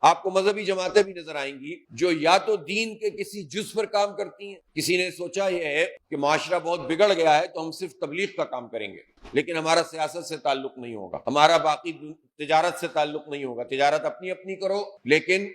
آپ کو مذہبی جماعتیں بھی نظر آئیں گی جو یا تو دین کے کسی جز پر کام کرتی ہیں، کسی نے سوچا یہ ہے کہ معاشرہ بہت بگڑ گیا ہے تو ہم صرف تبلیغ کا کام کریں گے، لیکن ہمارا سیاست سے تعلق نہیں ہوگا، ہمارا باقی تجارت سے تعلق نہیں ہوگا، تجارت اپنی اپنی کرو لیکن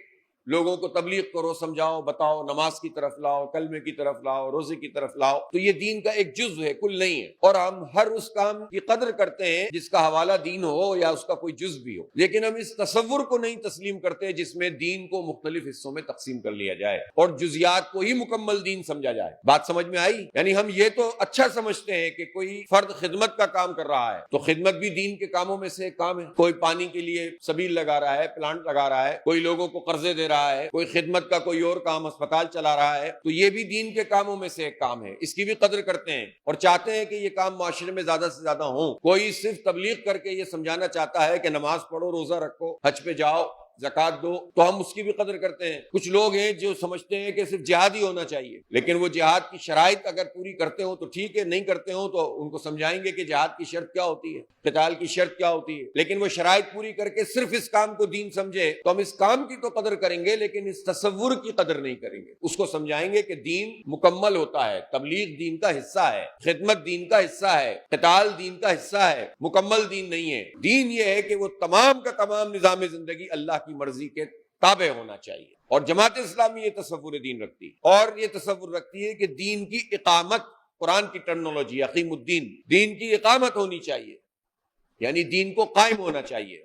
لوگوں کو تبلیغ کرو، سمجھاؤ، بتاؤ، نماز کی طرف لاؤ، کلمے کی طرف لاؤ، روزے کی طرف لاؤ۔ تو یہ دین کا ایک جزو ہے، کل نہیں ہے، اور ہم ہر اس کام کی قدر کرتے ہیں جس کا حوالہ دین ہو یا اس کا کوئی جز بھی ہو، لیکن ہم اس تصور کو نہیں تسلیم کرتے جس میں دین کو مختلف حصوں میں تقسیم کر لیا جائے اور جزیات کو ہی مکمل دین سمجھا جائے۔ بات سمجھ میں آئی؟ یعنی ہم یہ تو اچھا سمجھتے ہیں کہ کوئی فرد خدمت کا کام کر رہا ہے تو خدمت بھی دین کے کاموں میں سے ایک کام ہے، کوئی پانی کے لیے سبیل لگا رہا ہے، پلانٹ لگا رہا ہے، کوئی لوگوں کو قرضے دے رہا ہے، کوئی خدمت کا کوئی اور کام، ہسپتال چلا رہا ہے، تو یہ بھی دین کے کاموں میں سے ایک کام ہے، اس کی بھی قدر کرتے ہیں اور چاہتے ہیں کہ یہ کام معاشرے میں زیادہ سے زیادہ ہوں۔ کوئی صرف تبلیغ کر کے یہ سمجھانا چاہتا ہے کہ نماز پڑھو، روزہ رکھو، حج پہ جاؤ، زکوٰۃ دو، تو ہم اس کی بھی قدر کرتے ہیں۔ کچھ لوگ ہیں جو سمجھتے ہیں کہ صرف جہاد ہی ہونا چاہیے، لیکن وہ جہاد کی شرائط اگر پوری کرتے ہوں تو ٹھیک ہے، نہیں کرتے ہوں تو ان کو سمجھائیں گے کہ جہاد کی شرط کیا ہوتی ہے، قتال کی شرط کیا ہوتی ہے، لیکن وہ شرائط پوری کر کے صرف اس کام کو دین سمجھے تو ہم اس کام کی تو قدر کریں گے لیکن اس تصور کی قدر نہیں کریں گے۔ اس کو سمجھائیں گے کہ دین مکمل ہوتا ہے، تبلیغ دین کا حصہ ہے، خدمت دین کا حصہ ہے، قتال دین کا حصہ ہے، مکمل دین نہیں ہے۔ دین یہ ہے کہ وہ تمام کا تمام نظام زندگی اللہ کی مرضی کے تابع ہونا چاہیے، اور جماعت اسلامی یہ تصور دین رکھتی ہے، اور یہ تصور رکھتی ہے کہ دین کی اقامت، قرآن کی ٹرمنالوجی اقیم الدین، دین کی اقامت ہونی چاہیے، یعنی دین کو قائم ہونا چاہیے۔